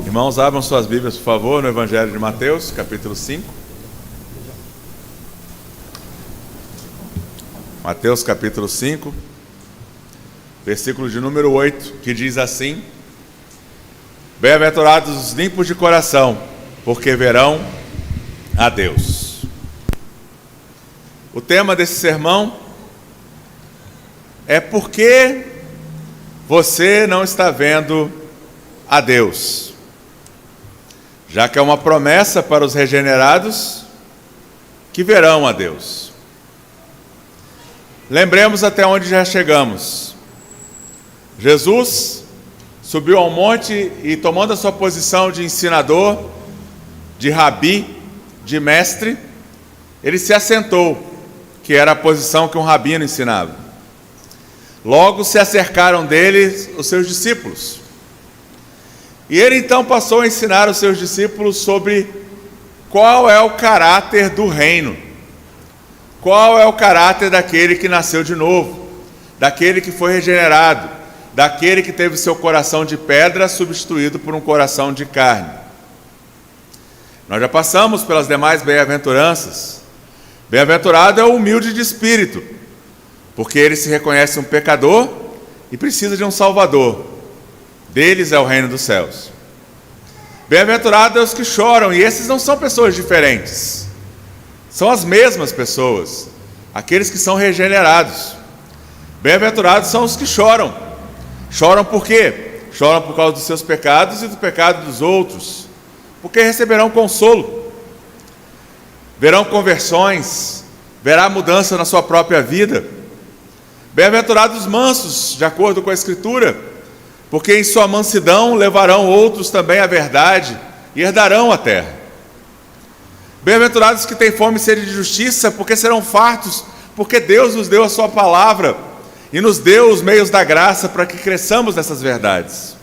Irmãos, abram suas Bíblias, por favor, no Evangelho de Mateus, capítulo 5. Mateus, capítulo 5, versículo de número 8, que diz assim: Bem-aventurados os limpos de coração, porque verão a Deus. O tema desse sermão é por que você não está vendo a Deus, já que é uma promessa para os regenerados que verão a Deus. Lembremos até onde já chegamos. Jesus subiu ao monte e, tomando a sua posição de ensinador, de rabi, de mestre, ele se assentou, que era a posição que um rabino ensinava. Logo se acercaram dele os seus discípulos. E ele então passou a ensinar os seus discípulos sobre qual é o caráter do reino. Qual é o caráter daquele que nasceu de novo, daquele que foi regenerado, daquele que teve seu coração de pedra substituído por um coração de carne. Nós já passamos pelas demais bem-aventuranças. Bem-aventurado é o humilde de espírito, porque ele se reconhece um pecador e precisa de um salvador. Deles é o reino dos céus. Bem-aventurado é os que choram, e esses não são pessoas diferentes. São as mesmas pessoas, aqueles que são regenerados. Bem-aventurados são os que choram. Choram por quê? Choram por causa dos seus pecados e do pecado dos outros, porque receberão consolo. Verão conversões, verá mudança na sua própria vida. Bem-aventurados os mansos, de acordo com a Escritura, porque em sua mansidão levarão outros também à verdade e herdarão a terra. Bem-aventurados que têm fome e sede de justiça, porque serão fartos, porque Deus nos deu a sua palavra e nos deu os meios da graça para que cresçamos nessas verdades.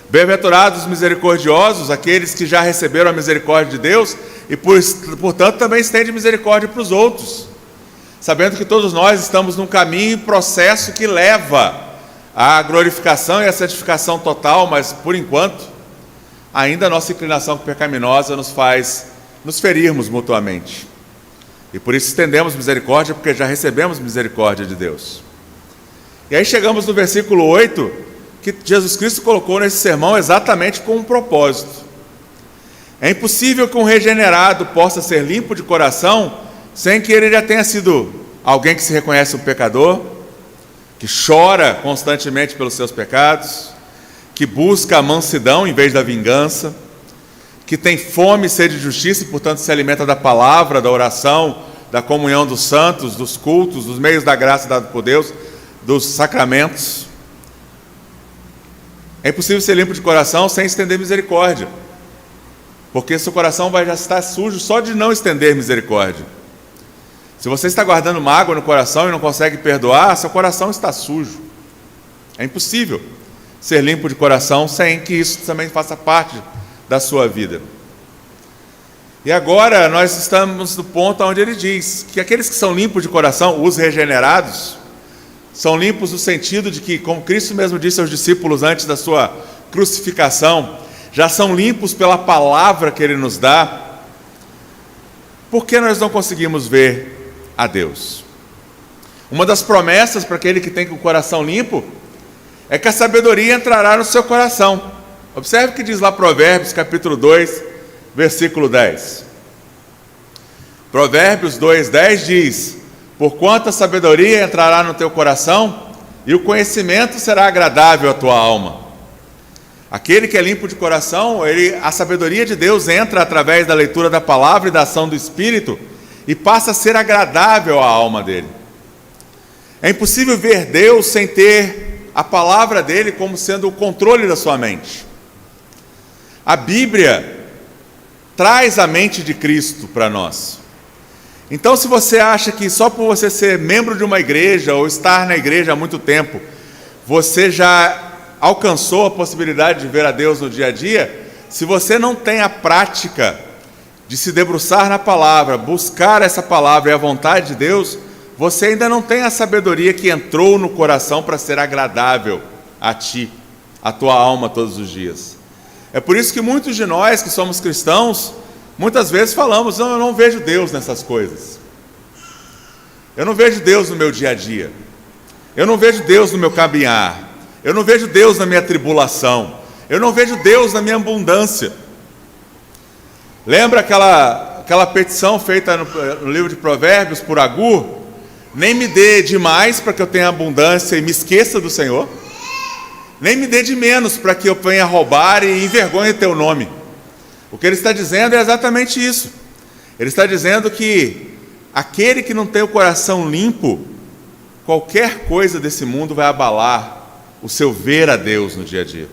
Bem-aventurados os misericordiosos, aqueles que já receberam a misericórdia de Deus e, portanto, também estendem misericórdia para os outros, sabendo que todos nós estamos num caminho e processo que leva à glorificação e à santificação total, mas, por enquanto, ainda a nossa inclinação pecaminosa nos faz nos ferirmos mutuamente. E por isso estendemos misericórdia, porque já recebemos misericórdia de Deus. E aí chegamos no versículo 8, que Jesus Cristo colocou nesse sermão exatamente com um propósito. É impossível que um regenerado possa ser limpo de coração sem que ele já tenha sido alguém que se reconhece um pecador, que chora constantemente pelos seus pecados, que busca a mansidão em vez da vingança, que tem fome e sede de justiça e, portanto, se alimenta da palavra, da oração, da comunhão dos santos, dos cultos, dos meios da graça dado por Deus, dos sacramentos. É impossível ser limpo de coração sem estender misericórdia, porque seu coração vai já estar sujo só de não estender misericórdia. Se você está guardando mágoa no coração e não consegue perdoar, seu coração está sujo. É impossível ser limpo de coração sem que isso também faça parte da sua vida. E agora nós estamos no ponto onde ele diz que aqueles que são limpos de coração, os regenerados, são limpos no sentido de que, como Cristo mesmo disse aos discípulos antes da sua crucificação, já são limpos pela palavra que ele nos dá. Por que nós não conseguimos ver a Deus? Uma das promessas para aquele que tem o coração limpo é que a sabedoria entrará no seu coração. Observe o que diz lá Provérbios, capítulo 2, versículo 10. Provérbios 2:10 diz: Porquanto a sabedoria entrará no teu coração, e o conhecimento será agradável à tua alma. Aquele que é limpo de coração, a sabedoria de Deus entra através da leitura da palavra e da ação do Espírito, e passa a ser agradável à alma dele. É impossível ver Deus sem ter a palavra dele como sendo o controle da sua mente. A Bíblia traz a mente de Cristo para nós. Então, se você acha que só por você ser membro de uma igreja ou estar na igreja há muito tempo, você já alcançou a possibilidade de ver a Deus no dia a dia, se você não tem a prática de se debruçar na palavra, buscar essa palavra e a vontade de Deus, você ainda não tem a sabedoria que entrou no coração para ser agradável a ti, a tua alma todos os dias. É por isso que muitos de nós que somos cristãos, muitas vezes falamos: não, eu não vejo Deus nessas coisas. Eu não vejo Deus no meu dia a dia. Eu não vejo Deus no meu caminhar. Eu não vejo Deus na minha tribulação. Eu não vejo Deus na minha abundância. Lembra aquela petição feita no livro de Provérbios por Agur? Nem me dê demais para que eu tenha abundância e me esqueça do Senhor. Nem me dê de menos para que eu venha roubar e envergonhe teu nome. O que ele está dizendo é exatamente isso. Ele está dizendo que aquele que não tem o coração limpo, qualquer coisa desse mundo vai abalar o seu ver a Deus no dia a dia.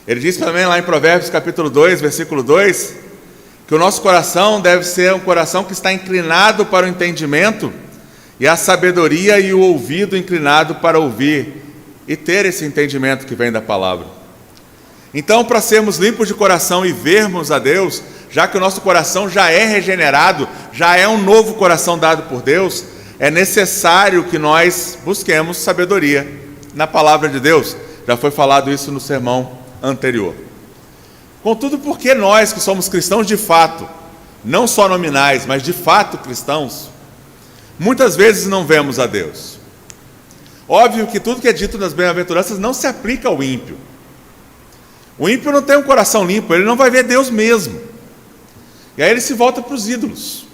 Ele diz também lá em Provérbios capítulo 2, versículo 2, que o nosso coração deve ser um coração que está inclinado para o entendimento, e a sabedoria e o ouvido inclinado para ouvir e ter esse entendimento que vem da palavra. Então, para sermos limpos de coração e vermos a Deus, já que o nosso coração já é regenerado, já é um novo coração dado por Deus, é necessário que nós busquemos sabedoria na palavra de Deus. Já foi falado isso no sermão anterior. Contudo, porque nós que somos cristãos de fato, não só nominais, mas de fato cristãos, muitas vezes não vemos a Deus. Óbvio que tudo que é dito nas bem-aventuranças não se aplica ao ímpio. O ímpio não tem um coração limpo, ele não vai ver Deus mesmo. E aí ele se volta para os ídolos.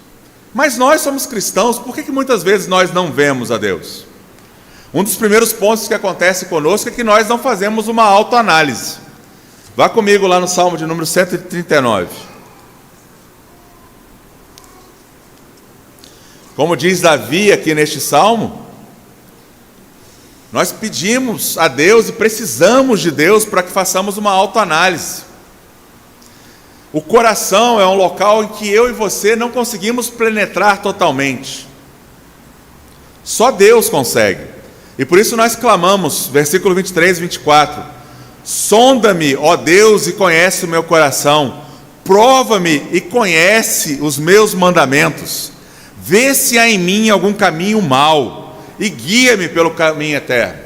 Mas nós somos cristãos, por que muitas vezes nós não vemos a Deus? Um dos primeiros pontos que acontece conosco é que nós não fazemos uma autoanálise. Vá comigo lá no Salmo de número 139. Como diz Davi aqui neste Salmo, nós pedimos a Deus e precisamos de Deus para que façamos uma autoanálise. O coração é um local em que eu e você não conseguimos penetrar totalmente. Só Deus consegue. E por isso nós clamamos, versículo 23 e 24: sonda-me, ó Deus, e conhece o meu coração. Prova-me e conhece os meus mandamentos. Vê se há em mim algum caminho mau e guia-me pelo caminho eterno.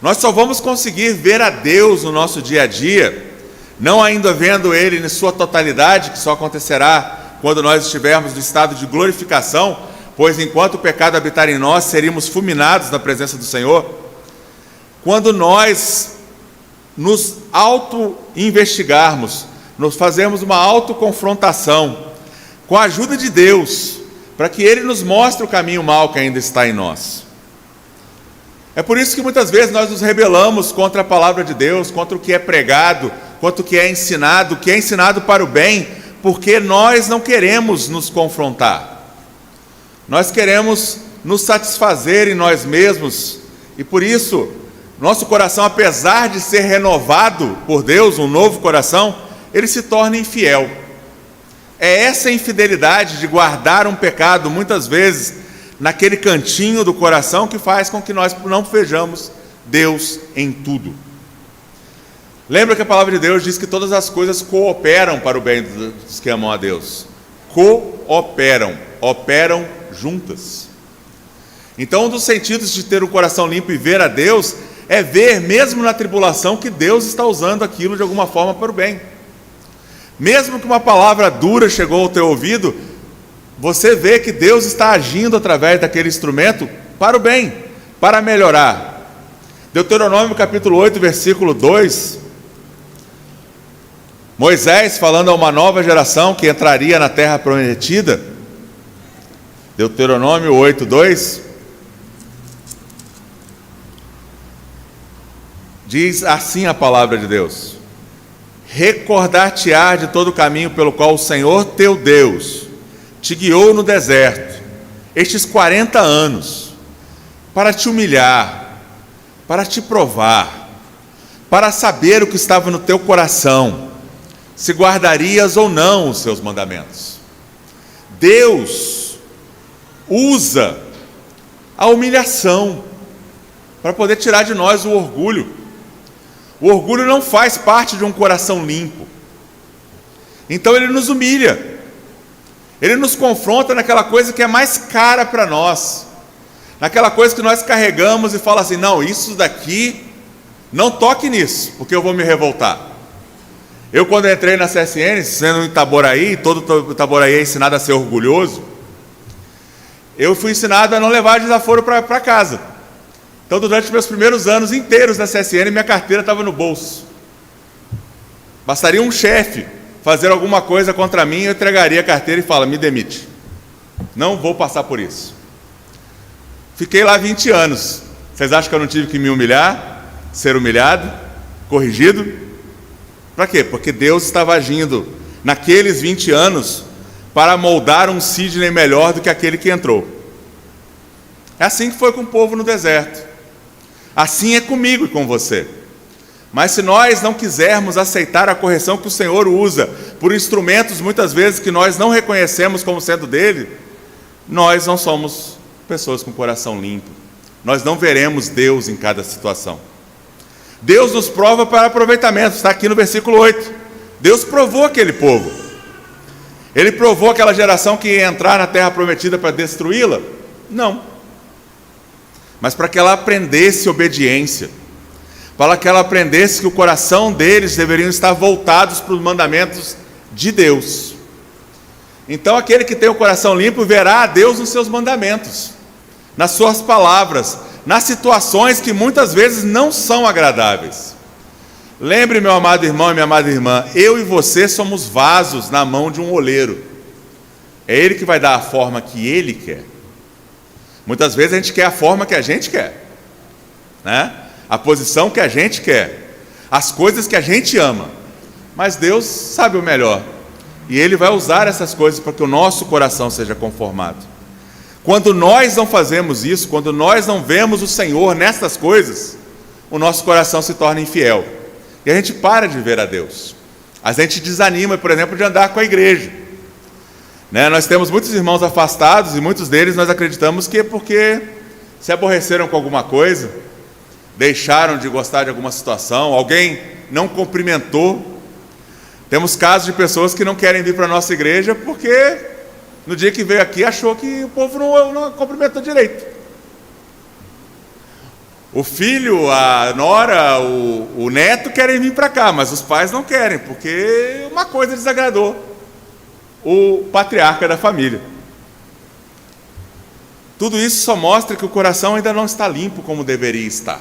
Nós só vamos conseguir ver a Deus no nosso dia a dia, não ainda vendo Ele em sua totalidade, que só acontecerá quando nós estivermos no estado de glorificação, pois enquanto o pecado habitar em nós, seríamos fulminados na presença do Senhor. Quando nós nos auto-investigarmos, nos fazemos uma autoconfrontação com a ajuda de Deus, para que Ele nos mostre o caminho mau que ainda está em nós. É por isso que muitas vezes nós nos rebelamos contra a palavra de Deus, contra o que é pregado, contra o que é ensinado para o bem, porque nós não queremos nos confrontar. Nós queremos nos satisfazer em nós mesmos, e por isso, nosso coração, apesar de ser renovado por Deus, um novo coração, ele se torna infiel. É essa infidelidade de guardar um pecado, muitas vezes, naquele cantinho do coração, que faz com que nós não vejamos Deus em tudo. Lembra que a palavra de Deus diz que todas as coisas cooperam para o bem dos que amam a Deus. Cooperam, operam juntas. Então, um dos sentidos de ter um coração limpo e ver a Deus é ver, mesmo na tribulação, que Deus está usando aquilo de alguma forma para o bem. Mesmo que uma palavra dura chegou ao teu ouvido, você vê que Deus está agindo através daquele instrumento para o bem, para melhorar. Deuteronômio capítulo 8, versículo 2, Moisés falando a uma nova geração que entraria na terra prometida. Deuteronômio 8, 2, diz assim a palavra de Deus: recordar-te-á de todo o caminho pelo qual o Senhor teu Deus te guiou no deserto, estes 40 anos, para te humilhar, para te provar, para saber o que estava no teu coração, se guardarias ou não os seus mandamentos. Deus usa a humilhação para poder tirar de nós o orgulho. O orgulho não faz parte de um coração limpo. Então ele nos humilha. Ele nos confronta naquela coisa que é mais cara para nós. Naquela coisa que nós carregamos e fala assim: não, isso daqui, não toque nisso, porque eu vou me revoltar. Eu, quando entrei na CSN, sendo em Itaboraí, todo Itaboraí é ensinado a ser orgulhoso, eu fui ensinado a não levar desaforo para casa. Então, durante meus primeiros anos inteiros na CSN, minha carteira estava no bolso. Bastaria um chefe fazer alguma coisa contra mim, eu entregaria a carteira e fala: me demite. Não vou passar por isso. Fiquei lá 20 anos. Vocês acham que eu não tive que me humilhar, ser humilhado, corrigido? Para quê? Porque Deus estava agindo naqueles 20 anos para moldar um Sidney melhor do que aquele que entrou. É assim que foi com o povo no deserto. Assim é comigo e com você. Mas se nós não quisermos aceitar a correção que o Senhor usa por instrumentos muitas vezes que nós não reconhecemos como sendo dele, nós não somos pessoas com coração limpo. Nós não veremos Deus em cada situação. Deus nos prova para aproveitamento, está aqui no versículo 8. Deus provou aquele povo. Ele provou aquela geração que ia entrar na terra prometida para destruí-la? Não. Mas para que ela aprendesse obediência, para que ela aprendesse que o coração deles deveriam estar voltados para os mandamentos de Deus. Então aquele que tem o coração limpo verá a Deus nos seus mandamentos, nas suas palavras, nas situações que muitas vezes não são agradáveis. Lembre, meu amado irmão e minha amada irmã, eu e você somos vasos na mão de um oleiro. É ele que vai dar a forma que ele quer. Muitas vezes a gente quer a forma que a gente quer, né? A posição que a gente quer, as coisas que a gente ama. Mas Deus sabe o melhor, e Ele vai usar essas coisas para que o nosso coração seja conformado. Quando nós não fazemos isso, quando nós não vemos o Senhor nessas coisas, o nosso coração se torna infiel, e a gente para de ver a Deus. A gente desanima, por exemplo, de andar com a igreja, né? Nós temos muitos irmãos afastados, e muitos deles nós acreditamos que é porque se aborreceram com alguma coisa, deixaram de gostar de alguma situação, alguém não cumprimentou. Temos casos de pessoas que não querem vir para a nossa igreja porque no dia que veio aqui achou que o povo não cumprimentou direito. O filho, a nora, o neto querem vir para cá, mas os pais não querem, porque uma coisa desagradou o patriarca da família. Tudo isso só mostra que o coração ainda não está limpo como deveria estar.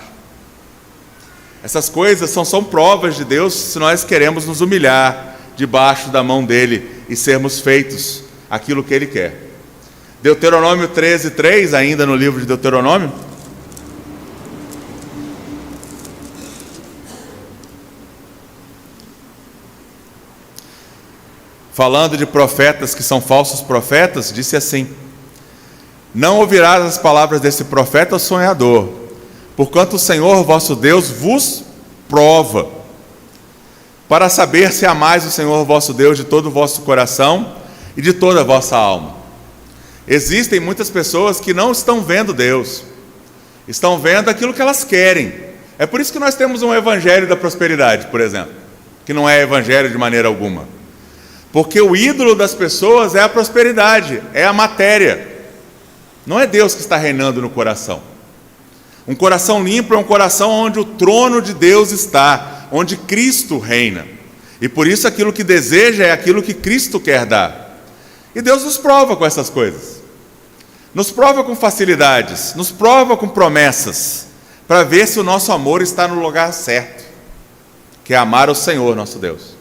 Essas coisas são provas de Deus se nós queremos nos humilhar debaixo da mão dele e sermos feitos aquilo que ele quer. Deuteronômio 13:3, ainda no livro de Deuteronômio. Falando de profetas que são falsos profetas, disse assim: não ouvirás as palavras desse profeta ou sonhador, porquanto o Senhor vosso Deus vos prova, para saber se amais o Senhor vosso Deus de todo o vosso coração e de toda a vossa alma. Existem muitas pessoas que não estão vendo Deus, estão vendo aquilo que elas querem. É por isso que nós temos um evangelho da prosperidade, por exemplo, que não é evangelho de maneira alguma. Porque o ídolo das pessoas é a prosperidade, é a matéria. Não é Deus que está reinando no coração. Um coração limpo é um coração onde o trono de Deus está, onde Cristo reina. E por isso aquilo que deseja é aquilo que Cristo quer dar. E Deus nos prova com essas coisas. Nos prova com facilidades, nos prova com promessas, para ver se o nosso amor está no lugar certo, que é amar o Senhor nosso Deus.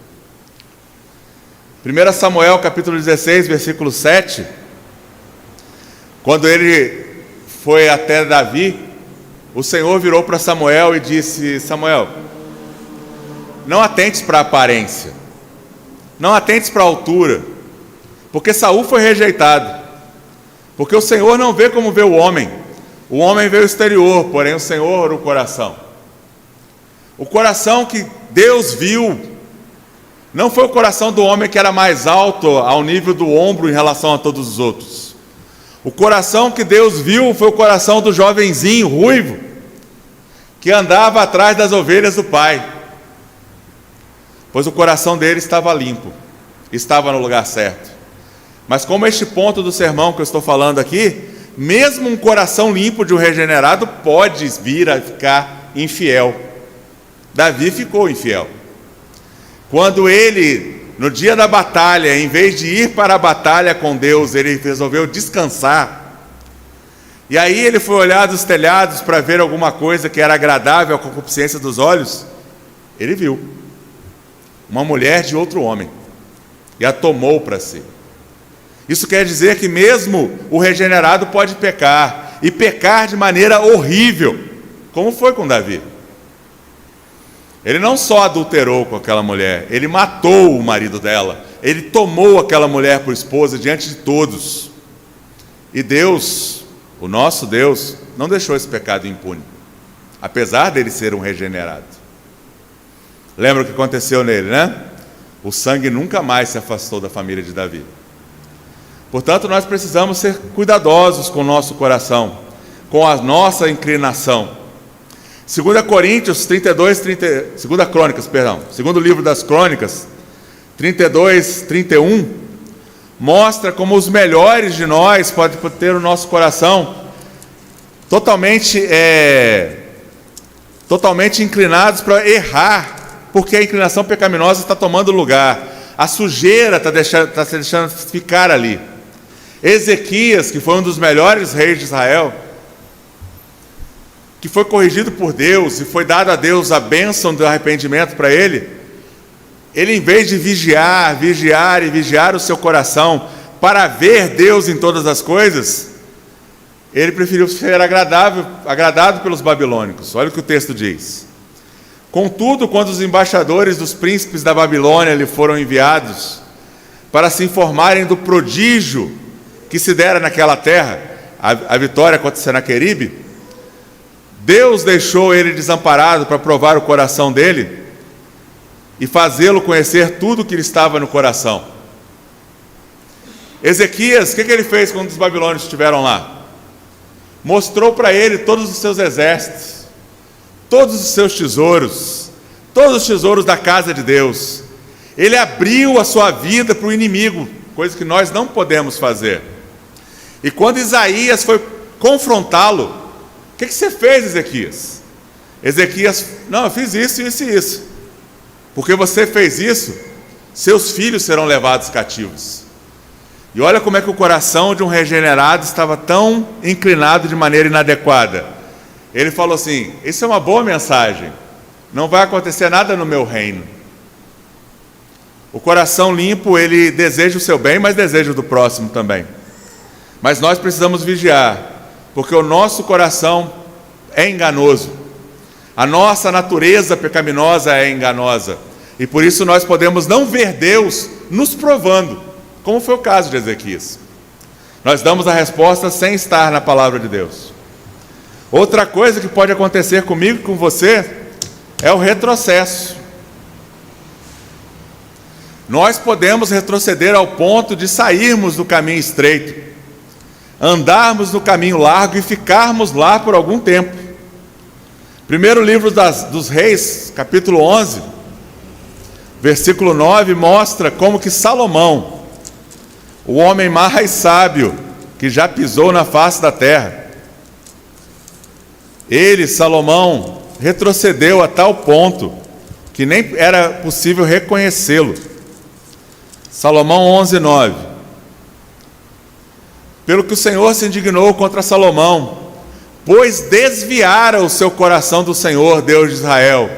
1 Samuel capítulo 16, versículo 7, quando ele foi até Davi, o Senhor virou para Samuel e disse: Samuel, não atentes para a aparência, não atentes para a altura, porque Saul foi rejeitado, porque o Senhor não vê como vê o homem vê o exterior, porém o Senhor o coração. O coração que Deus viu não foi o coração do homem que era mais alto ao nível do ombro em relação a todos os outros. O coração que Deus viu foi o coração do jovenzinho ruivo que andava atrás das ovelhas do pai, pois o coração dele estava limpo, estava no lugar certo. Mas como este ponto do sermão que eu estou falando aqui, mesmo um coração limpo de um regenerado pode vir a ficar infiel. Davi ficou infiel. quando ele, no dia da batalha, em vez de ir para a batalha com Deus, ele resolveu descansar. E aí ele foi olhar dos telhados para ver alguma coisa que era agradável à concupiscência dos olhos. Ele viu uma mulher de outro homem e a tomou para si. Isso quer dizer que mesmo o regenerado pode pecar, e pecar de maneira horrível, como foi com Davi. Ele não só adulterou com aquela mulher, ele matou o marido dela, ele tomou aquela mulher por esposa diante de todos. E Deus, o nosso Deus, não deixou esse pecado impune, apesar dele ser um regenerado. Lembra o que aconteceu nele, né? O sangue nunca mais se afastou da família de Davi. Portanto, nós precisamos ser cuidadosos com o nosso coração, com a nossa inclinação. 2 segundo livro das Crônicas, 32, 31, mostra como os melhores de nós podem ter o nosso coração totalmente inclinados para errar, porque a inclinação pecaminosa está tomando lugar, a sujeira está se deixando ficar ali. Ezequias, que foi um dos melhores reis de Israel, que foi corrigido por Deus e foi dado a Deus a bênção do arrependimento para ele, em vez de vigiar o seu coração para ver Deus em todas as coisas, ele preferiu ser agradado pelos babilônicos. Olha o que o texto diz. Contudo, quando os embaixadores dos príncipes da Babilônia lhe foram enviados para se informarem do prodígio que se dera naquela terra, a vitória contra Senaqueribe, Deus deixou ele desamparado para provar o coração dele e fazê-lo conhecer tudo o que lhe estava no coração. Ezequias, o que ele fez quando os babilônios estiveram lá? Mostrou para ele todos os seus exércitos, todos os seus tesouros, todos os tesouros da casa de Deus. Ele abriu a sua vida para o inimigo, coisa que nós não podemos fazer. E quando Isaías foi confrontá-lo, o que você fez, Ezequias? Ezequias, não, eu fiz isso, isso e isso. Porque você fez isso, seus filhos serão levados cativos. E olha como é que o coração de um regenerado estava tão inclinado de maneira inadequada. Ele falou assim: isso é uma boa mensagem, não vai acontecer nada no meu reino. O coração limpo, ele deseja o seu bem, mas deseja o do próximo também. Mas nós precisamos vigiar, porque o nosso coração é enganoso. A nossa natureza pecaminosa é enganosa. E por isso nós podemos não ver Deus nos provando, como foi o caso de Ezequias. Nós damos a resposta sem estar na palavra de Deus. Outra coisa que pode acontecer comigo e com você é o retrocesso. Nós podemos retroceder ao ponto de sairmos do caminho estreito, andarmos no caminho largo e ficarmos lá por algum tempo. Primeiro livro dos Reis, capítulo 11, versículo 9, mostra como que Salomão, o homem mais sábio que já pisou na face da terra, Salomão, retrocedeu a tal ponto que nem era possível reconhecê-lo. Salomão 11, 9. Pelo que o Senhor se indignou contra Salomão, pois desviara o seu coração do Senhor, Deus de Israel,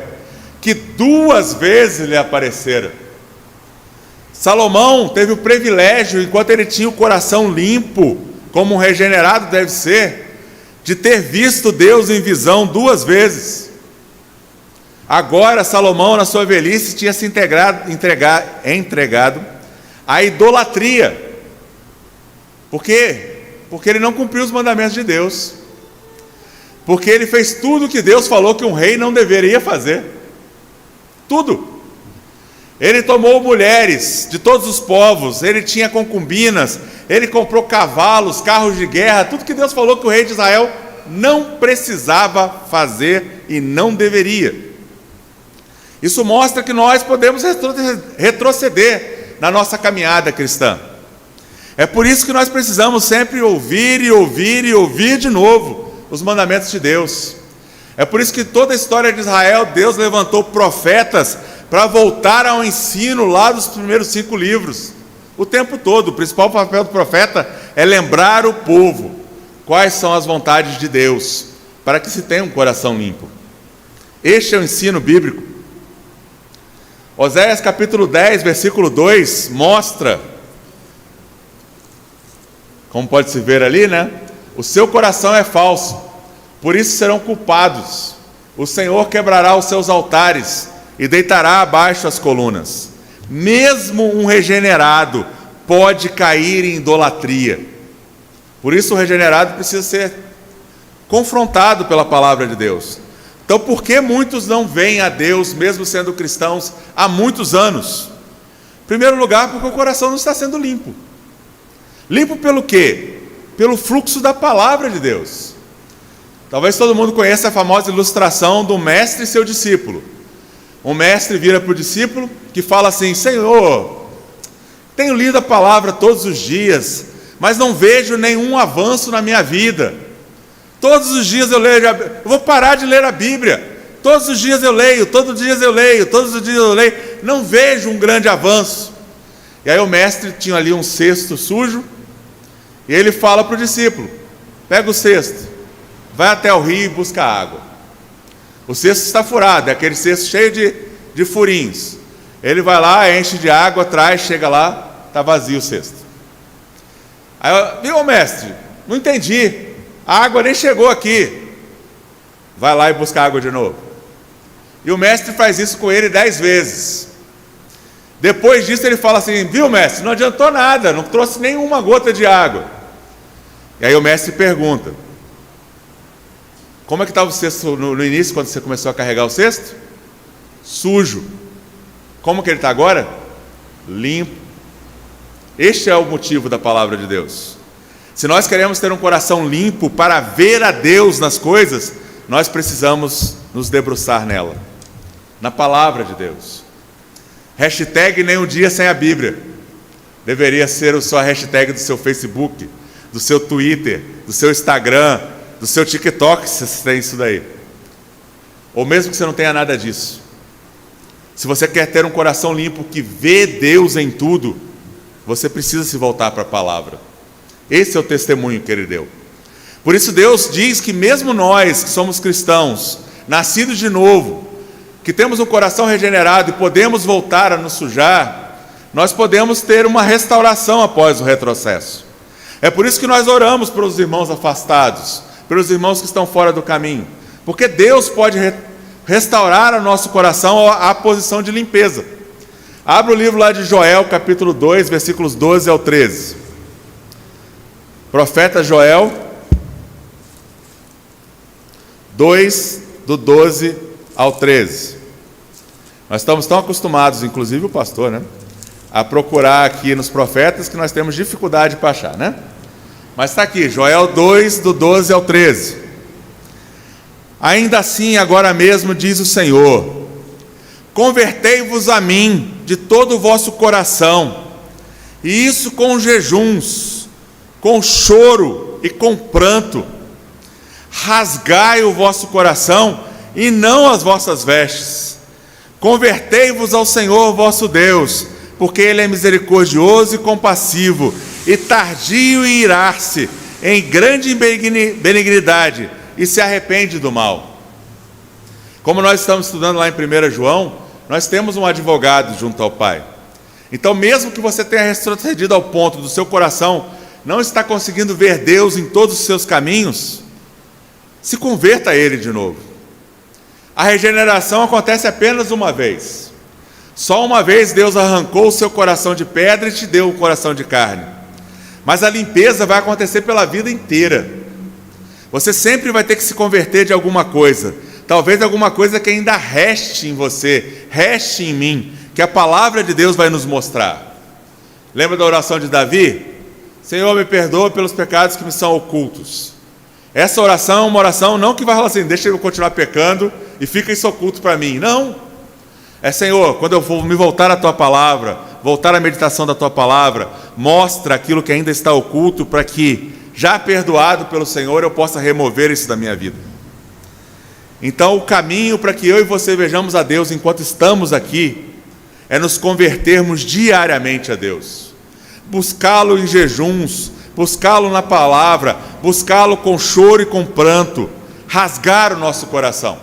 que 2 vezes lhe aparecera. Salomão teve o privilégio, enquanto ele tinha o coração limpo, como um regenerado deve ser, de ter visto Deus em visão 2 vezes. Agora Salomão, na sua velhice, tinha se entregado à idolatria. Por quê? Porque ele não cumpriu os mandamentos de Deus. Porque ele fez tudo o que Deus falou que um rei não deveria fazer. Tudo. Ele tomou mulheres de todos os povos, ele tinha concubinas, ele comprou cavalos, carros de guerra, tudo que Deus falou que o rei de Israel não precisava fazer e não deveria. Isso mostra que nós podemos retroceder na nossa caminhada cristã. É por isso que nós precisamos sempre ouvir e ouvir e ouvir de novo os mandamentos de Deus. É por isso que toda a história de Israel, Deus levantou profetas para voltar ao ensino lá dos primeiros 5 livros. O tempo todo, o principal papel do profeta é lembrar o povo quais são as vontades de Deus, para que se tenha um coração limpo. Este é o ensino bíblico. Oséias capítulo 10, versículo 2, mostra, como pode se ver ali, né? O seu coração é falso, por isso serão culpados. O Senhor quebrará os seus altares e deitará abaixo as colunas. Mesmo um regenerado pode cair em idolatria. Por isso o regenerado precisa ser confrontado pela palavra de Deus. Então, por que muitos não vêm a Deus, mesmo sendo cristãos há muitos anos? Em primeiro lugar, porque o coração não está sendo limpo. Limpo pelo quê? Pelo fluxo da palavra de Deus. Talvez todo mundo conheça a famosa ilustração do mestre e seu discípulo. Um mestre vira para o discípulo que fala assim: Senhor, tenho lido a palavra todos os dias, mas não vejo nenhum avanço na minha vida. Todos os dias eu leio, eu vou parar de ler a Bíblia. Todos os dias eu leio, todos os dias eu leio, todos os dias eu leio. Não vejo um grande avanço. E aí o mestre tinha ali um cesto sujo, e ele fala para o discípulo: pega o cesto, vai até o rio e busca água. O cesto está furado, é aquele cesto cheio de furinhos. Ele vai lá, enche de água, traz, chega lá, está vazio o cesto. Aí eu, viu, mestre, não entendi, a água nem chegou aqui. Vai lá e busca água de novo. E o mestre faz isso com ele 10 vezes. Depois disso ele fala assim: viu, mestre, não adiantou nada, não trouxe nenhuma gota de água. E aí o mestre pergunta: como é que estava o cesto no início, quando você começou a carregar o cesto? Sujo. Como que ele está agora? Limpo. Este é o motivo da palavra de Deus. Se nós queremos ter um coração limpo para ver a Deus nas coisas, nós precisamos nos debruçar nela, na palavra de Deus. Hashtag nem um dia sem a Bíblia. Deveria ser a sua hashtag do seu Facebook, do seu Twitter, do seu Instagram, do seu TikTok, se você tem isso daí. Ou mesmo que você não tenha nada disso. Se você quer ter um coração limpo que vê Deus em tudo, você precisa se voltar para a palavra. Esse é o testemunho que ele deu. Por isso Deus diz que mesmo nós que somos cristãos, nascidos de novo, que temos um coração regenerado e podemos voltar a nos sujar, nós podemos ter uma restauração após o retrocesso. É por isso que nós oramos pelos irmãos afastados, pelos irmãos que estão fora do caminho, porque Deus pode restaurar o nosso coração à posição de limpeza. Abra o livro lá de Joel, capítulo 2, versículos 12 ao 13. Profeta Joel 2, do 12 ao 13. Nós estamos tão acostumados, inclusive o pastor, né, a procurar aqui nos profetas que nós temos dificuldade para achar, né? Mas está aqui, Joel 2, do 12 ao 13. Ainda assim, agora mesmo, diz o Senhor: convertei-vos a mim de todo o vosso coração, e isso com jejuns, com choro e com pranto. Rasgai o vosso coração e não as vossas vestes. Convertei-vos ao Senhor vosso Deus, porque Ele é misericordioso e compassivo, e tardio em irar-se, em grande benignidade, e se arrepende do mal. Como nós estamos estudando lá em 1 João, nós temos um advogado junto ao Pai. Então, mesmo que você tenha retrocedido ao ponto do seu coração não está conseguindo ver Deus em todos os seus caminhos, se converta a Ele de novo. A regeneração acontece apenas uma vez. Só uma vez Deus arrancou o seu coração de pedra e te deu um coração de carne. Mas a limpeza vai acontecer pela vida inteira. Você sempre vai ter que se converter de alguma coisa. Talvez alguma coisa que ainda reste em você, reste em mim, que a palavra de Deus vai nos mostrar. Lembra da oração de Davi? Senhor, me perdoa pelos pecados que me são ocultos. Essa oração é uma oração não que vai falar assim: deixa eu continuar pecando e fica isso oculto para mim. Não. É: Senhor, quando eu for me voltar à Tua palavra, voltar à meditação da Tua palavra, mostra aquilo que ainda está oculto, para que, já perdoado pelo Senhor, eu possa remover isso da minha vida. Então o caminho para que eu e você vejamos a Deus enquanto estamos aqui é nos convertermos diariamente a Deus, buscá-lo em jejuns, buscá-lo na palavra, buscá-lo com choro e com pranto, rasgar o nosso coração.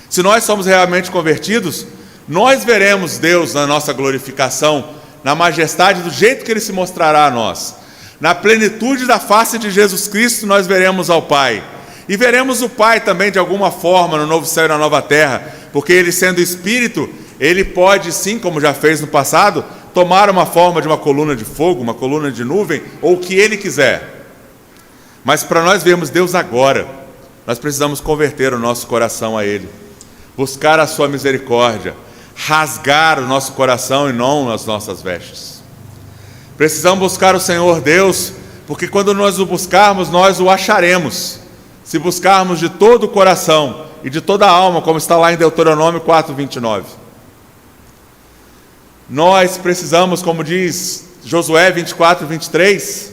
Se nós somos realmente convertidos, nós veremos Deus na nossa glorificação, na majestade do jeito que Ele se mostrará a nós. Na plenitude da face de Jesus Cristo nós veremos ao Pai. E veremos o Pai também de alguma forma no novo céu e na nova terra, porque Ele sendo Espírito, Ele pode sim, como já fez no passado, tomar uma forma de uma coluna de fogo, uma coluna de nuvem, ou o que Ele quiser. Mas para nós vermos Deus agora, nós precisamos converter o nosso coração a Ele, buscar a sua misericórdia, rasgar o nosso coração e não as nossas vestes. Precisamos buscar o Senhor Deus, porque quando nós o buscarmos, nós o acharemos, se buscarmos de todo o coração e de toda a alma, como está lá em Deuteronômio 4:29. Nós precisamos, como diz Josué 24:23,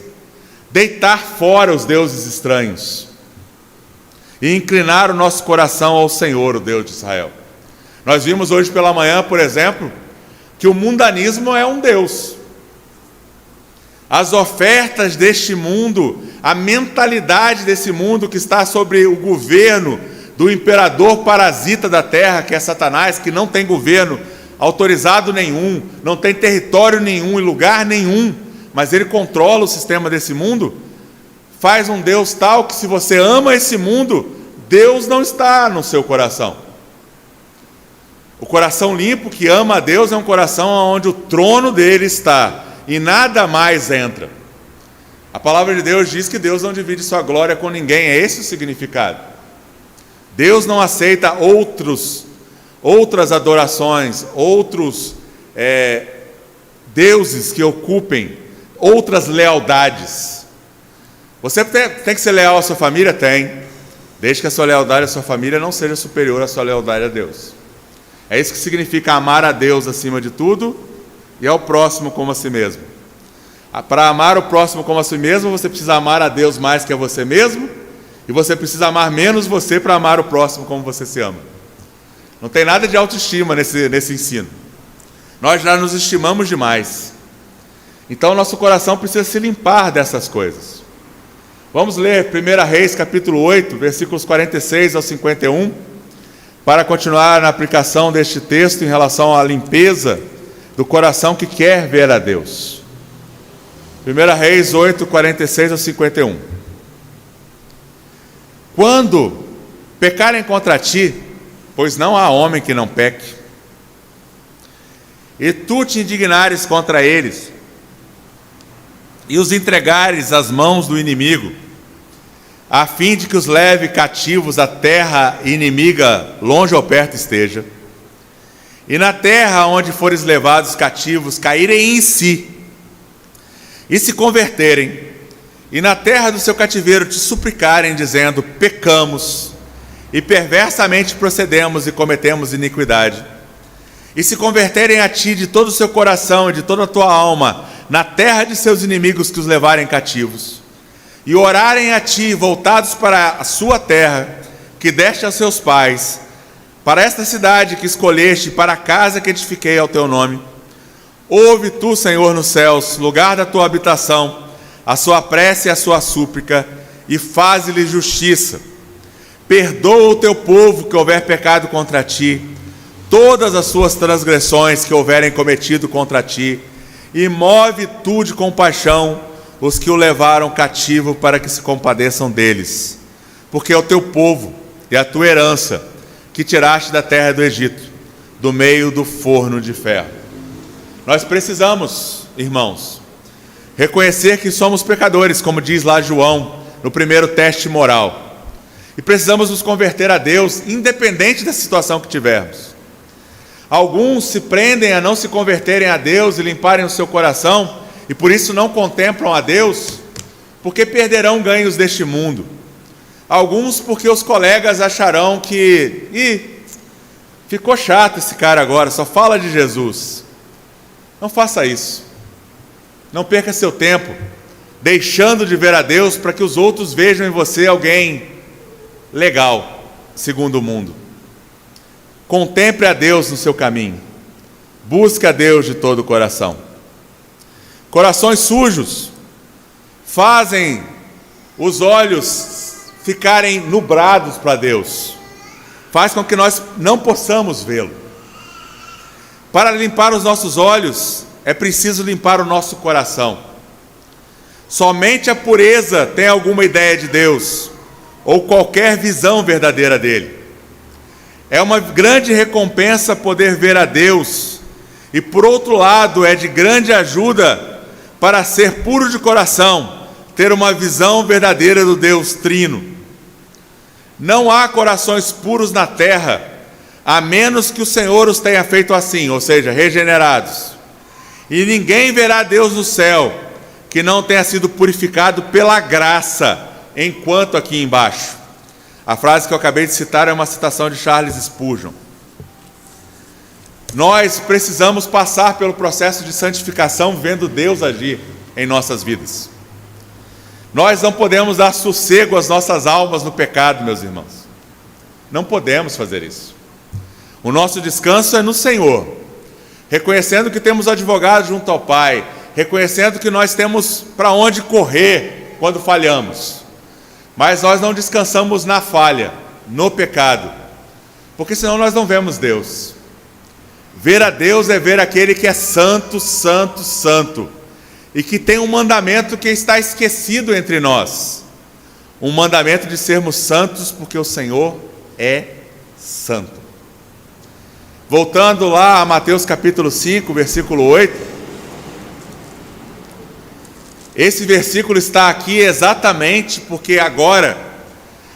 deitar fora os deuses estranhos e inclinar o nosso coração ao Senhor, o Deus de Israel. Nós vimos hoje pela manhã, por exemplo, que o mundanismo é um Deus. As ofertas deste mundo, a mentalidade desse mundo que está sobre o governo do imperador parasita da terra, que é Satanás, que não tem governo autorizado nenhum, não tem território nenhum e lugar nenhum, mas ele controla o sistema desse mundo, faz um Deus tal que se você ama esse mundo, Deus não está no seu coração. O coração limpo que ama a Deus é um coração onde o trono dele está e nada mais entra. A palavra de Deus diz que Deus não divide sua glória com ninguém, é esse o significado. Deus não aceita outras adorações, outros deuses que ocupem outras lealdades. Você tem que ser leal à sua família? Tem, desde que a sua lealdade à sua família não seja superior à sua lealdade a Deus. É isso que significa amar a Deus acima de tudo e ao próximo como a si mesmo. Para amar o próximo como a si mesmo, você precisa amar a Deus mais que a você mesmo, e você precisa amar menos você para amar o próximo como você se ama. Não tem nada de autoestima nesse ensino. Nós já nos estimamos demais. Então nosso coração precisa se limpar dessas coisas. Vamos ler 1 Reis capítulo 8, versículos 46 ao 51, para continuar na aplicação deste texto em relação à limpeza do coração que quer ver a Deus. 1 Reis 8, 46 ao 51. Quando pecarem contra ti, pois não há homem que não peque, e tu te indignares contra eles, e os entregares às mãos do inimigo, a fim de que os leve cativos à terra inimiga, longe ou perto esteja, e na terra onde fores levados cativos, caírem em si, e se converterem, e na terra do seu cativeiro te suplicarem, dizendo: pecamos, e perversamente procedemos e cometemos iniquidade, e se converterem a ti de todo o seu coração e de toda a tua alma, na terra de seus inimigos que os levarem cativos, e orarem a ti, voltados para a sua terra, que deste aos seus pais, para esta cidade que escolheste, para a casa que edifiquei ao teu nome, ouve tu, Senhor, nos céus, lugar da tua habitação, a sua prece e a sua súplica, e faze-lhe justiça. Perdoa o teu povo que houver pecado contra ti, todas as suas transgressões que houverem cometido contra ti, e move tu de compaixão os que o levaram cativo, para que se compadeçam deles, porque é o teu povo e a tua herança, que tiraste da terra do Egito, do meio do forno de ferro. Nós precisamos, irmãos, reconhecer que somos pecadores, como diz lá João, no primeiro teste moral, e precisamos nos converter a Deus, independente da situação que tivermos. Alguns se prendem a não se converterem a Deus e limparem o seu coração, e por isso não contemplam a Deus, porque perderão ganhos deste mundo. Alguns porque os colegas acharão que ficou chato esse cara agora, só fala de Jesus. Não faça isso. Não perca seu tempo deixando de ver a Deus para que os outros vejam em você alguém legal. segundo o mundo. Contemple a Deus no seu caminho. Busque a Deus de todo o coração. Corações sujos fazem os olhos ficarem nubrados para Deus. Faz com que nós não possamos vê-lo. Para limpar os nossos olhos, é preciso limpar o nosso coração. Somente a pureza tem alguma ideia de Deus, ou qualquer visão verdadeira dele. É uma grande recompensa poder ver a Deus, e por outro lado é de grande ajuda para ser puro de coração, ter uma visão verdadeira do Deus Trino. Não há corações puros na terra, a menos que o Senhor os tenha feito assim, ou seja, regenerados. E ninguém verá Deus no céu, que não tenha sido purificado pela graça, enquanto aqui embaixo. A frase que eu acabei de citar é uma citação de Charles Spurgeon. Nós precisamos passar pelo processo de santificação, vendo Deus agir em nossas vidas. Nós não podemos dar sossego às nossas almas no pecado, meus irmãos. Não podemos fazer isso. O nosso descanso é no Senhor, reconhecendo que temos advogado junto ao Pai, reconhecendo que nós temos para onde correr quando falhamos. Mas nós não descansamos na falha, no pecado, porque senão nós não vemos Deus. Ver a Deus é ver aquele que é santo, santo, santo, e que tem um mandamento que está esquecido entre nós, um mandamento de sermos santos, porque o Senhor é santo. Voltando lá a Mateus capítulo 5, versículo 8, esse versículo está aqui exatamente porque agora,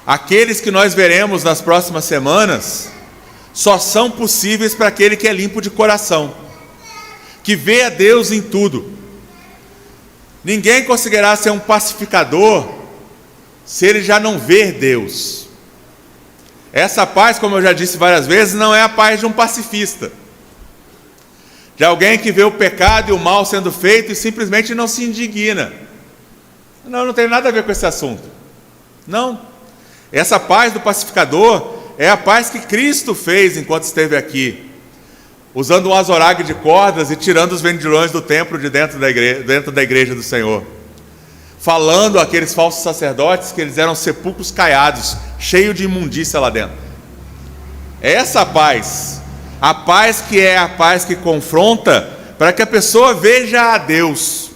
aqueles que nós veremos nas próximas semanas, só são possíveis para aquele que é limpo de coração, que vê a Deus em tudo. Ninguém conseguirá ser um pacificador se ele já não ver Deus. Essa paz, como eu já disse várias vezes, não é a paz de um pacifista, de alguém que vê o pecado e o mal sendo feito e simplesmente não se indigna. Não tem nada a ver com esse assunto. Não. Essa paz do pacificador é a paz que Cristo fez enquanto esteve aqui, usando um azorague de cordas e tirando os vendilhões do templo de dentro da igreja do Senhor, falando àqueles falsos sacerdotes que eles eram sepulcros caiados, cheios de imundícia lá dentro. É essa paz, a paz que é a paz que confronta, para que a pessoa veja a Deus,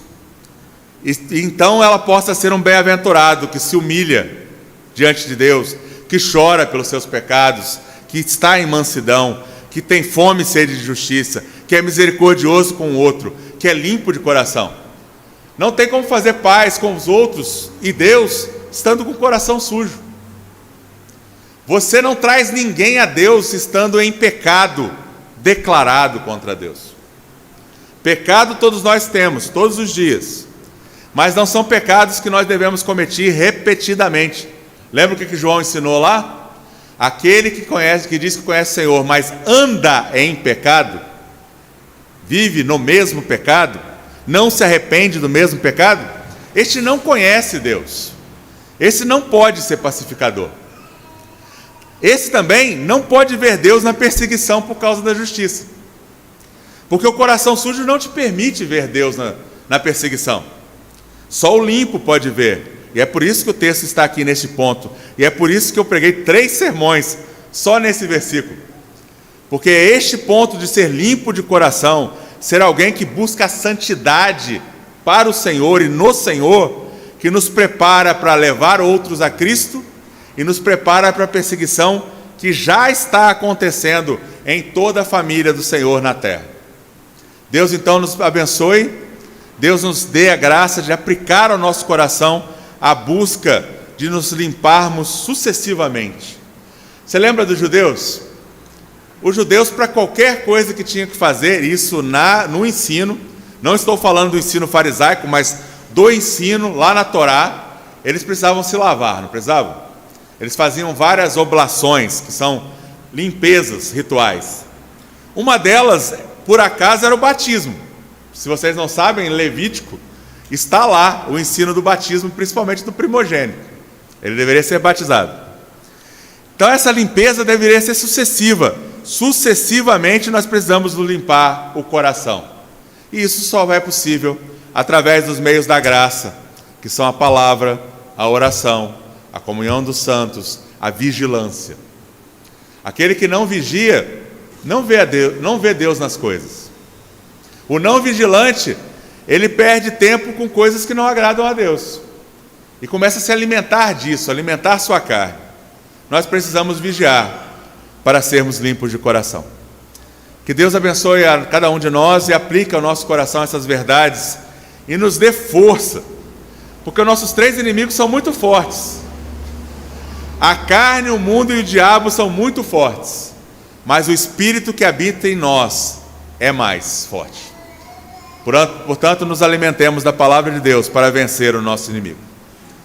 e então ela possa ser um bem-aventurado, que se humilha diante de Deus, que chora pelos seus pecados, que está em mansidão, que tem fome e sede de justiça, que é misericordioso com o outro, que é limpo de coração. Não tem como fazer paz com os outros e Deus estando com o coração sujo. Você não traz ninguém a Deus estando em pecado declarado contra Deus. Pecado todos nós temos, todos os dias, mas não são pecados que nós devemos cometer repetidamente. Lembra o que João ensinou lá? Aquele que diz que conhece o Senhor, mas anda em pecado, vive no mesmo pecado, não se arrepende do mesmo pecado, este não conhece Deus. Esse não pode ser pacificador. Esse também não pode ver Deus na perseguição por causa da justiça, porque o coração sujo não te permite ver Deus na perseguição. Só o limpo pode ver. E é por isso que o texto está aqui neste ponto. E é por isso que eu preguei 3 sermões só nesse versículo. Porque é este ponto de ser limpo de coração, ser alguém que busca a santidade para o Senhor e no Senhor, que nos prepara para levar outros a Cristo e nos prepara para a perseguição que já está acontecendo em toda a família do Senhor na terra. Deus então nos abençoe, Deus nos dê a graça de aplicar ao nosso coração a busca de nos limparmos sucessivamente. Você lembra dos judeus? Os judeus, para qualquer coisa que tinham que fazer, isso no ensino, não estou falando do ensino farisaico, mas do ensino lá na Torá, eles precisavam se lavar, não precisavam? Eles faziam várias oblações, que são limpezas rituais. Uma delas, por acaso, era o batismo. Se vocês não sabem, em Levítico, está lá o ensino do batismo, principalmente do primogênito. Ele deveria ser batizado. Então essa limpeza deveria ser sucessiva. Sucessivamente nós precisamos limpar o coração. E isso só é possível através dos meios da graça, que são a palavra, a oração, a comunhão dos santos, a vigilância. Aquele que não vigia, não vê Deus nas coisas. O não vigilante, ele perde tempo com coisas que não agradam a Deus. E começa a se alimentar disso, alimentar sua carne. Nós precisamos vigiar para sermos limpos de coração. Que Deus abençoe a cada um de nós e aplique ao nosso coração essas verdades e nos dê força, porque os nossos três inimigos são muito fortes. A carne, o mundo e o diabo são muito fortes, mas o Espírito que habita em nós é mais forte. Portanto, nos alimentemos da palavra de Deus para vencer o nosso inimigo.